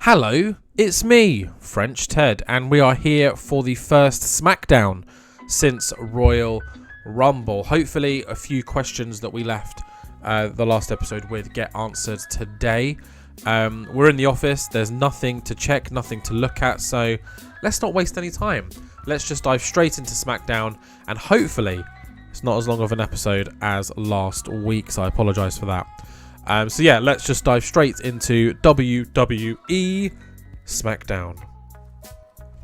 Hello, it's me, French Ted, and we are here for the first Smackdown since Royal Rumble. Hopefully a few questions that we left the last episode with get answered today. We're in the office, there's nothing to check, nothing to look at, so let's not waste any time. Let's just dive straight into Smackdown, and hopefully it's not as long of an episode as last week, so I apologise for that. So yeah, let's just dive straight into WWE Smackdown.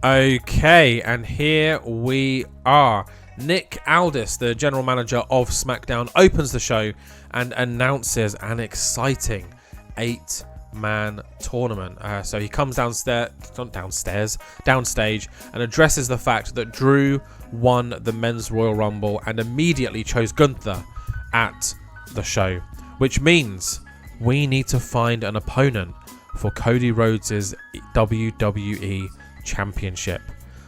Okay, and here we are. Nick Aldis, the general manager of Smackdown, opens the show and announces an exciting 8-man tournament. So he comes downstage and addresses the fact that Drew won the Men's Royal Rumble and immediately chose Gunther at the show, which means we need to find an opponent for Cody Rhodes' WWE Championship.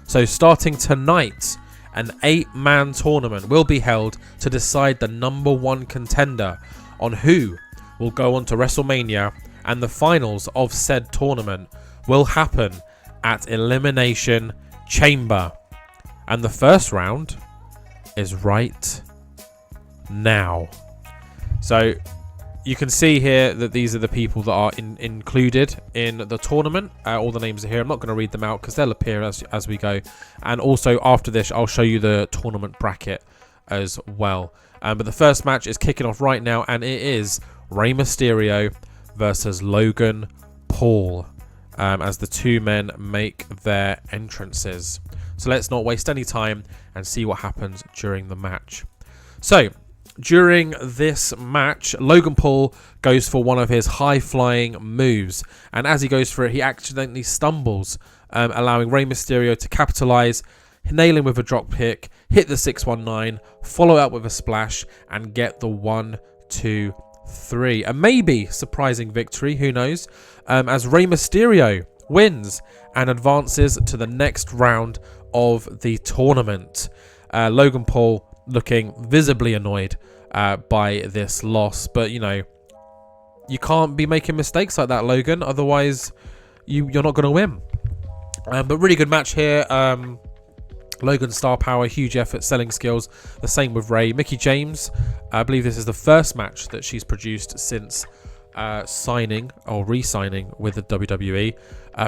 So starting tonight, an 8-man tournament will be held to decide the number one contender on who will go on to WrestleMania, and the finals of said tournament will happen at Elimination Chamber. And the first round is right now. So you can see here that these are the people that are included in the tournament. All the names are here. I'm not going to read them out because they'll appear as we go. And also after this, I'll show you the tournament bracket as well. But the first match is kicking off right now, and it is Rey Mysterio versus Logan Paul as the two men make their entrances. So let's not waste any time and see what happens during the match. So during this match, Logan Paul goes for one of his high-flying moves, and as he goes for it, he accidentally stumbles, allowing Rey Mysterio to capitalize, nail him with a drop kick, hit the 619, follow up with a splash, and get the 1, 2, 3. A maybe surprising victory, who knows, as Rey Mysterio wins and advances to the next round of the tournament. Logan Paul looking visibly annoyed by this loss, but you know, you can't be making mistakes like that, Logan, otherwise you're not going to win. But really good match here. Logan's star power, huge effort, selling skills, the same with Rey. Mickie James, I believe this is the first match that she's produced since signing or re-signing with the WWE.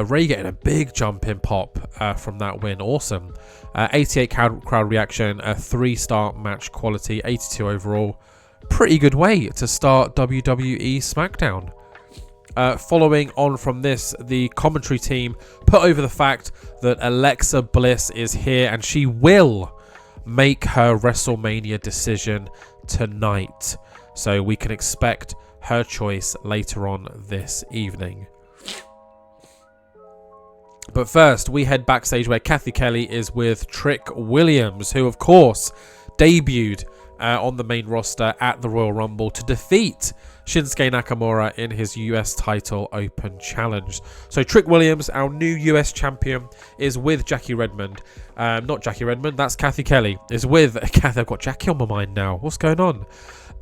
Rey getting a big jump in pop from that win. Awesome. 88 crowd reaction, a 3-star match quality, 82 overall. Pretty good way to start WWE Smackdown. Following on from this, the commentary team put over the fact that Alexa Bliss is here and she will make her WrestleMania decision tonight. So we can expect her choice later on this evening. But first, we head backstage where Kathy Kelly is with Trick Williams, who of course debuted on the main roster at the Royal Rumble to defeat Shinsuke Nakamura in his US title open challenge. So Trick Williams, our new US champion, is with Jackie Redmond. Not Jackie Redmond, that's Kathy Kelly. Is with Kathy. I've got Jackie on my mind now. What's going on?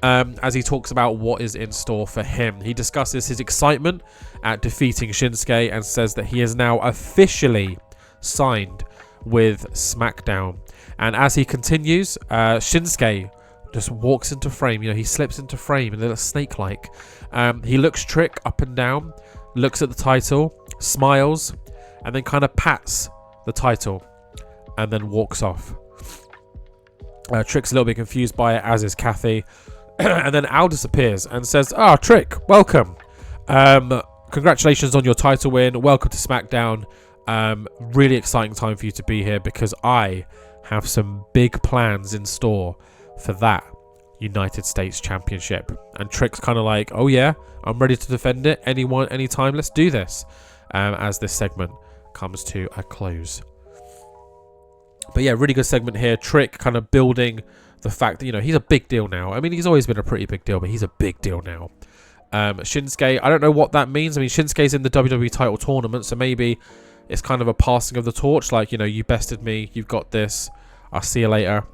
As he talks about what is in store for him. He discusses his excitement at defeating Shinsuke and says that he is now officially signed with SmackDown. And as he continues, Shinsuke just walks into frame. You know, he slips into frame, a little snake-like. He looks Trick up and down, looks at the title, smiles, and then kind of pats the title, and then walks off. Trick's a little bit confused by it, as is Kathy. And then Aldis appears and says, Trick, welcome. Congratulations on your title win. Welcome to SmackDown. Really exciting time for you to be here because I have some big plans in store for that United States Championship. And Trick's kind of like, oh yeah, I'm ready to defend it. Anyone, anytime, let's do this. As this segment comes to a close. But yeah, really good segment here. Trick kind of building the fact that, you know, he's a big deal now. I mean, he's always been a pretty big deal, but he's a big deal now. Shinsuke, I don't know what that means. I mean, Shinsuke's in the WWE title tournament, so maybe it's kind of a passing of the torch. Like, you know, you bested me, you've got this, I'll see you later.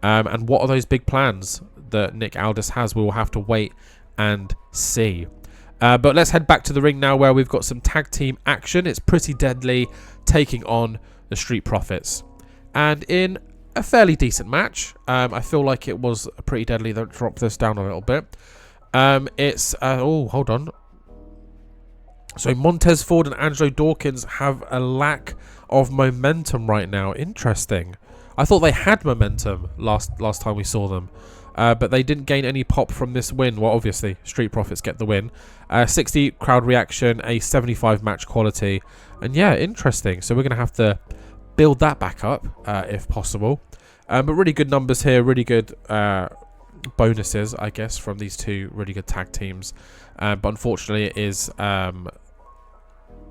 And what are those big plans that Nick Aldis has? We will have to wait and see. But let's head back to the ring now, where we've got some tag team action. It's Pretty Deadly taking on the Street Profits. And in a fairly decent match, I feel like it was Pretty Deadly that dropped this down a little bit. Oh, hold on. So Montez Ford and Angelo Dawkins have a lack of momentum right now. Interesting. I thought they had momentum last time we saw them. But they didn't gain any pop from this win. Well, obviously, Street Profits get the win. 60 crowd reaction, a 75 match quality. And yeah, interesting. So we're going to have to build that back up, if possible. But really good numbers here. Really good bonuses, I guess, from these two really good tag teams. But unfortunately, it is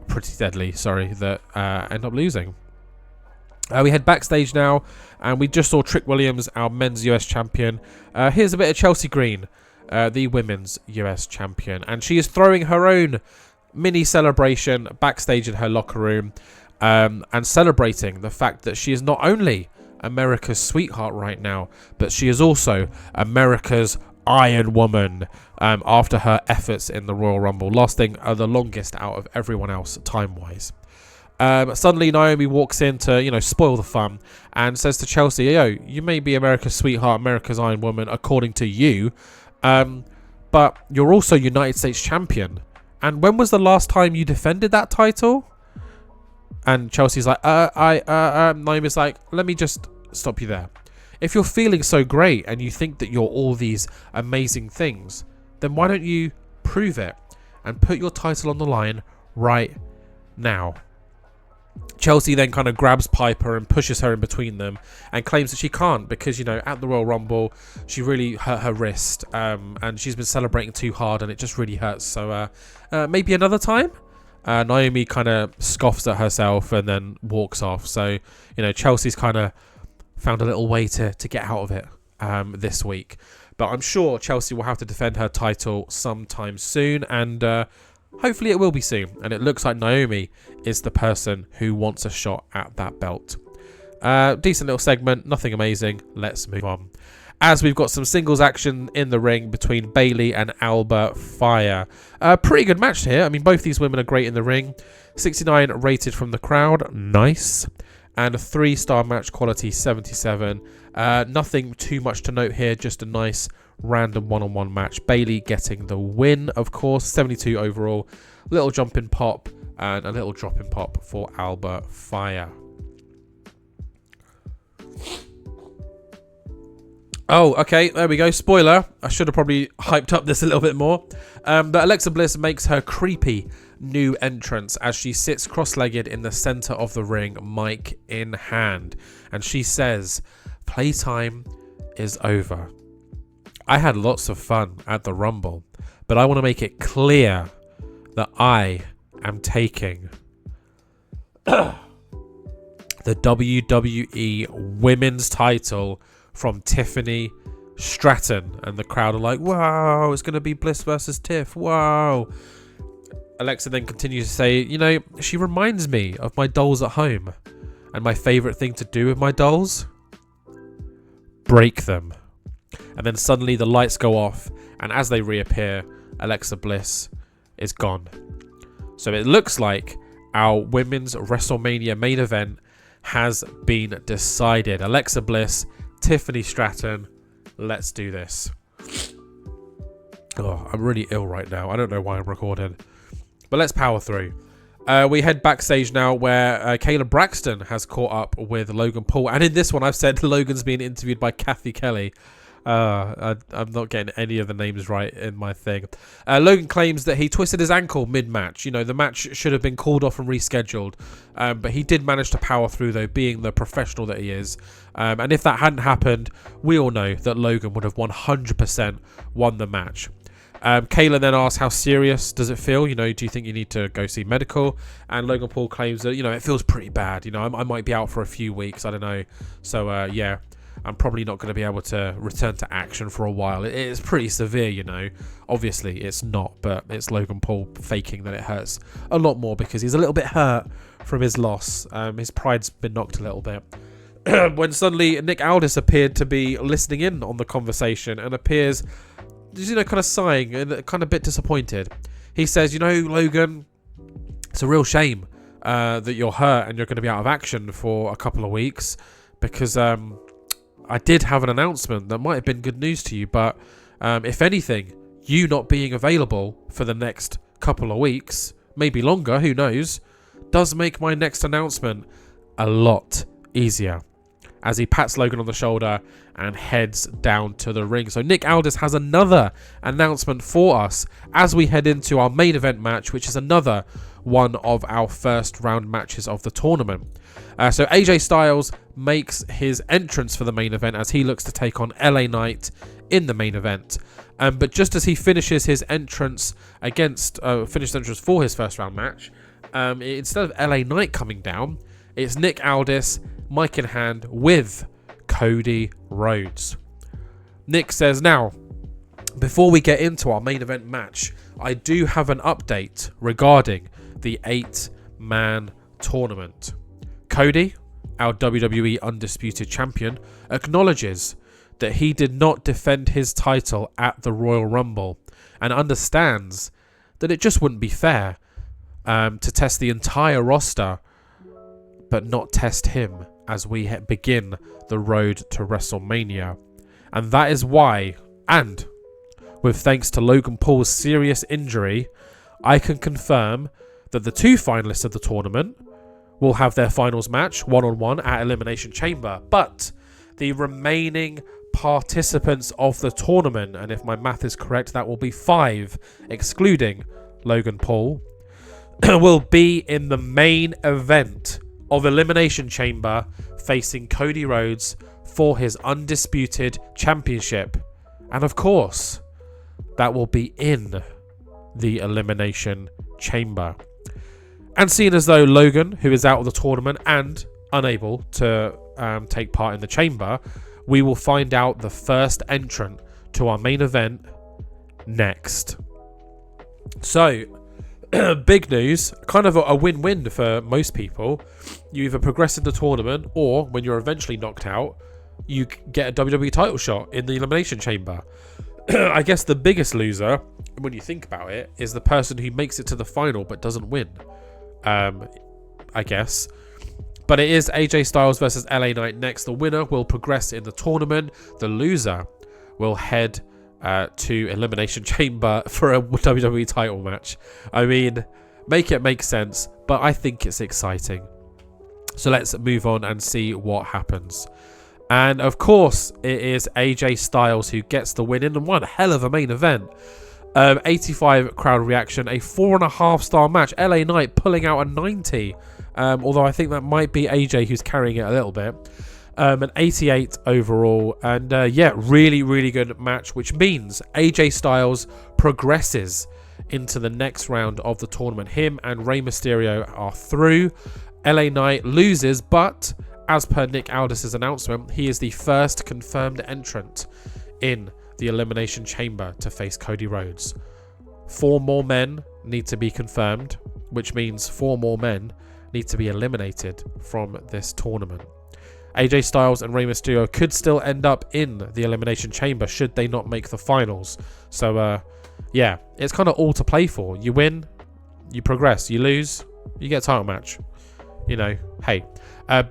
Pretty Deadly, that end up losing. We head backstage now, and we just saw Trick Williams, our men's US champion. Here's a bit of Chelsea Green, the women's US champion. And she is throwing her own mini celebration backstage in her locker room, and celebrating the fact that she is not only America's sweetheart right now, but she is also America's Iron Woman, after her efforts in the Royal Rumble, lasting the longest out of everyone else time-wise. Suddenly Naomi walks in to, spoil the fun, and says to Chelsea, yo, you may be America's sweetheart, America's Iron Woman, according to you, but you're also United States champion. And when was the last time you defended that title? And Chelsea's like, Naomi's like, let me just stop you there. If you're feeling so great and you think that you're all these amazing things, then why don't you prove it and put your title on the line right now? Chelsea then kind of grabs Piper and pushes her in between them and claims that she can't because, at the Royal Rumble, she really hurt her wrist, and she's been celebrating too hard and it just really hurts. So maybe another time? Naomi kind of scoffs at herself and then walks off. So, Chelsea's kind of found a little way to get out of it this week. But I'm sure Chelsea will have to defend her title sometime soon, and hopefully it will be soon. And it looks like Naomi is the person who wants a shot at that belt. Decent little segment, nothing amazing. Let's move on. As we've got some singles action in the ring between Bayley and Alba Fire. Pretty good match here. I mean, both these women are great in the ring. 69 rated from the crowd. Nice. And a 3-star match quality, 77. Nothing too much to note here. Just a nice random one-on-one match. Bayley getting the win, of course. 72 overall. Little jump in pop and a little drop in pop for Alba Fire. Oh, okay, there we go. Spoiler. I should have probably hyped up this a little bit more. But Alexa Bliss makes her creepy new entrance as she sits cross-legged in the center of the ring, mic in hand. And she says, playtime is over. I had lots of fun at the Rumble, but I want to make it clear that I am taking the WWE Women's title from Tiffany Stratton. And the crowd are like, wow, it's going to be Bliss versus Tiff. Wow. Alexa then continues to say, she reminds me of my dolls at home. And my favourite thing to do with my dolls? Break them. And then suddenly the lights go off. And as they reappear, Alexa Bliss is gone. So it looks like our women's WrestleMania main event has been decided. Alexa Bliss, Tiffany Stratton, let's do this. Oh, I'm really ill right now. I don't know why I'm recording. But let's power through. We head backstage now where Kayla Braxton has caught up with Logan Paul. And in this one, I've said Logan's being interviewed by Kathy Kelly. I'm not getting any of the names right in my thing. Logan claims that he twisted his ankle mid-match. The match should have been called off and rescheduled. But he did manage to power through, though, being the professional that he is. And if that hadn't happened, we all know that Logan would have 100% won the match. Kayla then asks, how serious does it feel? Do you think you need to go see medical? And Logan Paul claims that, it feels pretty bad. I might be out for a few weeks. I don't know. So, yeah, I'm probably not going to be able to return to action for a while. It's pretty severe, Obviously, it's not, but it's Logan Paul faking that it hurts a lot more because he's a little bit hurt from his loss. His pride's been knocked a little bit. When suddenly Nick Aldis appeared to be listening in on the conversation and appears, kind of sighing and kind of a bit disappointed. He says, you know, Logan, it's a real shame that you're hurt and you're going to be out of action for a couple of weeks, because I did have an announcement that might have been good news to you, but if anything, you not being available for the next couple of weeks, maybe longer, who knows, does make my next announcement a lot easier. As he pats Logan on the shoulder and heads down to the ring. So Nick Aldis has another announcement for us as we head into our main event match, which is another one of our first round matches of the tournament. So AJ Styles makes his entrance for the main event as he looks to take on LA Knight in the main event. But just as he finishes his entrance for his first round match, instead of LA Knight coming down, it's Nick Aldis, mic in hand, with Cody Rhodes. Nick says, now, before we get into our main event match, I do have an update regarding the 8-man tournament. Cody, our WWE Undisputed Champion, acknowledges that he did not defend his title at the Royal Rumble and understands that it just wouldn't be fair to test the entire roster but not test him as we begin the road to WrestleMania. And that is why, and with thanks to Logan Paul's serious injury, I can confirm that the 2 finalists of the tournament will have their finals match one-on-one at Elimination Chamber. But the remaining participants of the tournament, and if my math is correct, that will be 5, excluding Logan Paul, will be in the main event of Elimination Chamber, facing Cody Rhodes for his Undisputed Championship. And of course, that will be in the Elimination Chamber. And seeing as though Logan, who is out of the tournament and unable to take part in the chamber, we will find out the first entrant to our main event next. So, big news, kind of a win-win for most people. You either progress in the tournament, or when you're eventually knocked out, you get a WWE title shot in the Elimination Chamber. I guess the biggest loser, when you think about it, is the person who makes it to the final but doesn't win. I guess. But it is AJ Styles versus LA Knight next. The winner will progress in the tournament. The loser will head to Elimination Chamber for a WWE title match. I mean, make it make sense, but I think it's exciting. So let's move on and see what happens. And of course, it is AJ Styles who gets the win in one hell of a main event. 85 crowd reaction, a 4.5 star match. LA Knight pulling out a 90. Although I think that might be AJ who's carrying it a little bit. An 88 overall. And yeah, really, really good match, which means AJ Styles progresses into the next round of the tournament. Him and Rey Mysterio are through. LA Knight loses, but as per Nick Aldis' announcement, he is the first confirmed entrant in the Elimination Chamber to face Cody Rhodes. 4 more men need to be confirmed, which means 4 more men need to be eliminated from this tournament. AJ Styles and Rey Mysterio could still end up in the Elimination Chamber should they not make the finals. So, yeah, it's kind of all to play for. You win, you progress. You lose, you get a title match. You know, hey.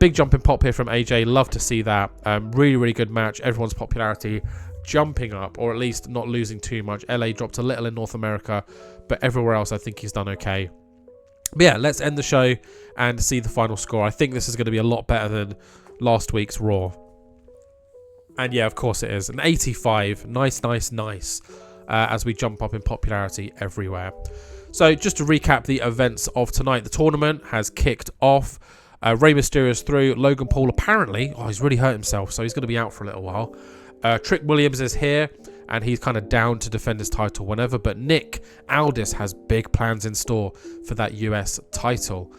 Big jump in pop here from AJ. Love to see that. Really, really good match. Everyone's popularity jumping up, or at least not losing too much. LA dropped a little in North America, but everywhere else I think he's done okay. But yeah, let's end the show and see the final score. I think this is going to be a lot better than last week's Raw. And yeah, of course it is. An 85. Nice, nice, nice. As we jump up in popularity everywhere. So just to recap the events of tonight, the tournament has kicked off. Rey Mysterio's through. Logan Paul apparently, he's really hurt himself, so he's going to be out for a little while. Trick Williams is here, and he's kind of down to defend his title whenever, but Nick Aldis has big plans in store for that US title.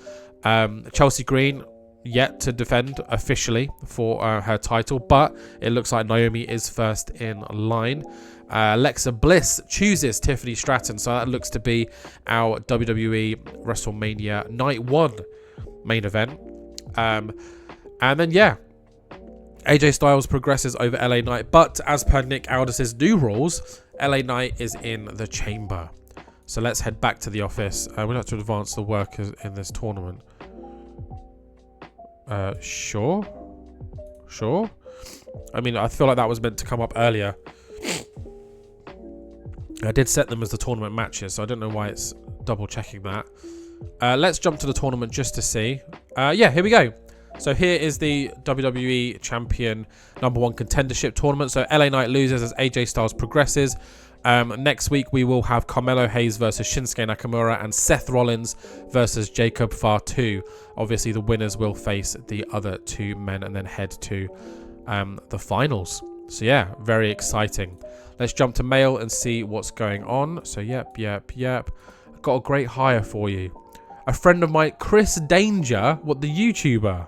Chelsea Green yet to defend officially for her title, but it looks like Naomi is first in line. Alexa Bliss chooses Tiffany Stratton, so that looks to be our WWE WrestleMania Night 1 main event. And then, yeah, AJ Styles progresses over LA Knight, but as per Nick Aldis' new rules, LA Knight is in the chamber. So let's head back to the office. We'd like to advance the workers in this tournament. Sure. Sure. I mean, I feel like that was meant to come up earlier. I did set them as the tournament matches, so I don't know why it's double checking that. Let's jump to the tournament just to see. Yeah, here we go. So here is the WWE Champion #1 Contendership Tournament. So LA Knight loses as AJ Styles progresses. Next week we will have Carmelo Hayes versus Shinsuke Nakamura and Seth Rollins versus Jacob Fatu. Obviously the winners will face the other two men and then head to the finals. So yeah, very exciting. Let's jump to mail and see what's going on. So yep. I've got a great hire for you. A friend of mine, Chris Danger, what, the YouTuber?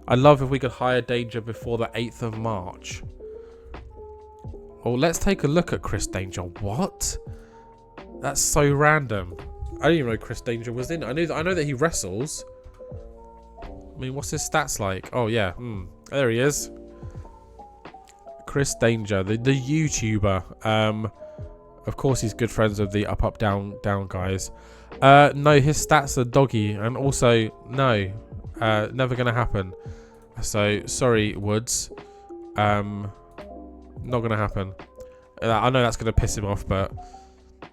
I'd love if we could hire Danger before the 8th of March. Oh, let's take a look at Chris Danger. What? That's so random. I didn't even know Chris Danger was in. I know that he wrestles. I mean, what's his stats like? Oh yeah, there he is. Chris Danger, the YouTuber. Of course, he's good friends with the up, down guys. No, his stats are doggy, and also no, never gonna happen. So sorry, Woods. Not gonna happen. I know that's gonna piss him off, but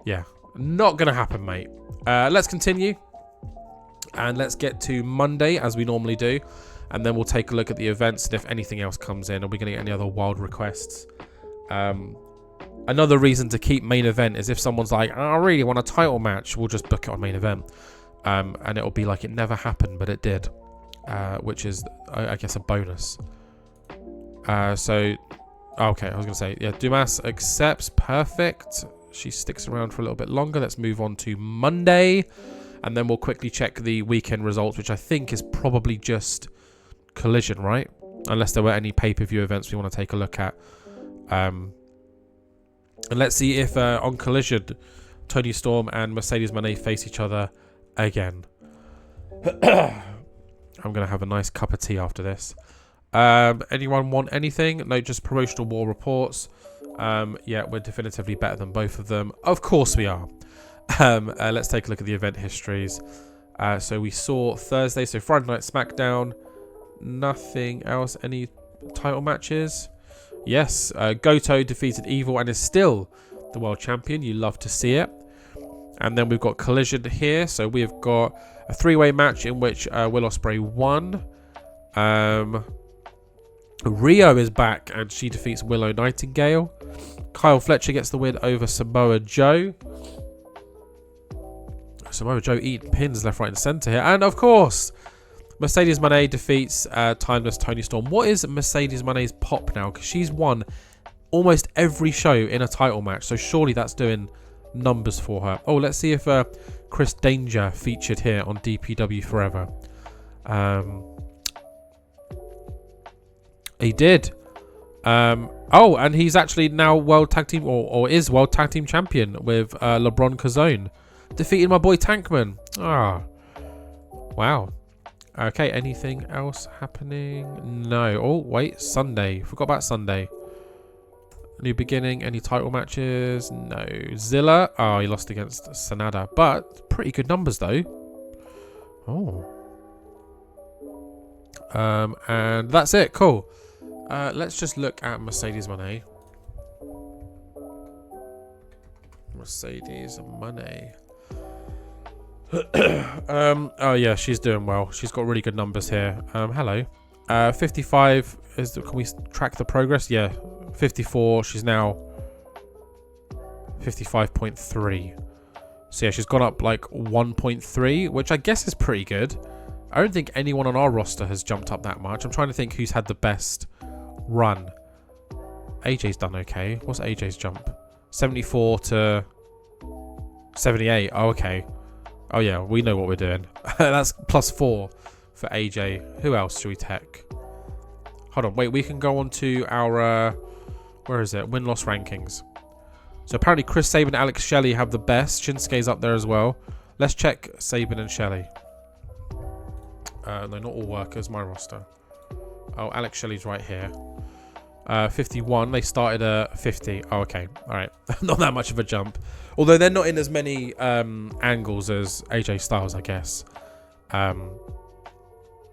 yeah, not gonna happen, mate. Let's continue, and let's get to Monday as we normally do, and then we'll take a look at the events and if anything else comes in. Are we gonna get any other wild requests? Another reason to keep main event is if someone's like, oh, I really want a title match, we'll just book it on main event, and it'll be like it never happened, but it did, which is, I guess, a bonus. Okay, I was going to say, yeah, Dumas accepts. Perfect. She sticks around for a little bit longer. Let's move on to Monday. And then we'll quickly check the weekend results, which I think is probably just Collision, right? Unless there were any pay-per-view events we want to take a look at. And let's see if on Collision, Toni Storm and Mercedes Moné face each other again. I'm going to have a nice cup of tea after this. Anyone want anything? No, just promotional war reports. Yeah, we're definitively better than both of them. Of course we are. Let's take a look at the event histories. So we saw Thursday, so Friday Night Smackdown. Nothing else. Any title matches? Yes, Goto defeated Evil and is still the world champion. You love to see it. And then we've got Collision here. So we've got a three-way match in which Will Ospreay won. Rio is back and she defeats Willow Nightingale. Kyle Fletcher gets the win over Samoa Joe. Samoa Joe eating pins left, right and centre here. And of course, Mercedes Moné defeats Timeless Toni Storm. What is Mercedes Moné's pop now? Because she's won almost every show in a title match. So surely that's doing numbers for her. Oh, let's see if Chris Danger featured here on DPW Forever. He did. Oh, and he's actually now World Tag Team, or is World Tag Team Champion with LeBron Cazone. Defeating my boy Tankman. Ah. Wow. Okay, anything else happening? No. Oh, wait. Sunday. Forgot about Sunday. New beginning. Any title matches? No. Zilla. Oh, he lost against Sanada. But pretty good numbers, though. Oh. And that's it. Cool. Let's just look at Mercedes Moné. Mercedes Moné. Oh yeah, she's doing well. She's got really good numbers here. Hello. 55 is can we track the progress? Yeah. 54. She's now 55.3. So yeah, she's gone up like 1.3, which I guess is pretty good. I don't think anyone on our roster has jumped up that much. I'm trying to think who's had the best run. AJ's done okay. What's AJ's jump? 74 to 78. Oh, okay. Oh, yeah. We know what we're doing. That's +4 for AJ. Who else should we take? Hold on. Wait, we can go on to our... where is it? Win-loss rankings. So apparently Chris Sabin and Alex Shelley have the best. Shinsuke's up there as well. Let's check Sabin and Shelley. No, not all workers. My roster. Oh, Alex Shelley's right here. 51. They started at 50. Oh, okay. All right. Not that much of a jump. Although they're not in as many angles as AJ Styles, I guess.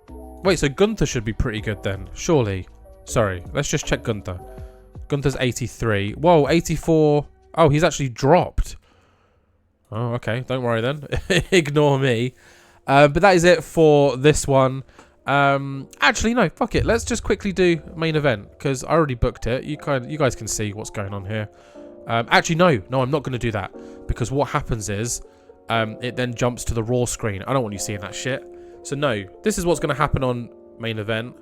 Wait, so Gunther should be pretty good then, surely. Sorry, let's just check Gunther. Gunther's 83. Whoa, 84. Oh, he's actually dropped. Oh, okay. Don't worry then. Ignore me. But that is it for this one. Actually, no, fuck it. Let's just quickly do main event because I already booked it. You guys can see what's going on here. Actually, no, I'm not going to do that because what happens is it then jumps to the Raw screen. I don't want you seeing that shit. So no, this is what's going to happen on main event.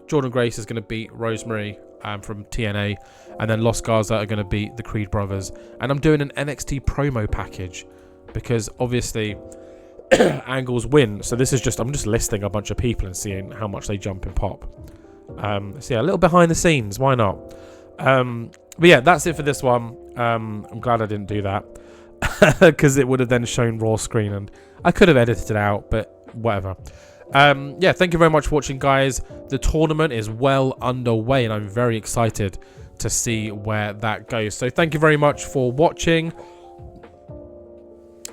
Jordan Grace is going to beat Rosemary from TNA, and then Los Garza are going to beat the Creed brothers. And I'm doing an NXT promo package because obviously angles win. So this is just, I'm just listing a bunch of people and seeing how much they jump and pop. So yeah, a little behind the scenes. Why not? But yeah, that's it for this one. I'm glad I didn't do that because it would have then shown Raw screen and I could have edited it out, but whatever. Yeah, thank you very much for watching, guys. The tournament is well underway and I'm very excited to see where that goes. So thank you very much for watching.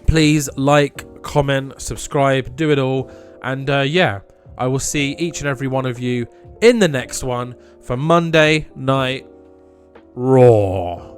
Please like, comment, subscribe, do it all. And yeah, I will see each and every one of you in the next one for Monday Night Raw.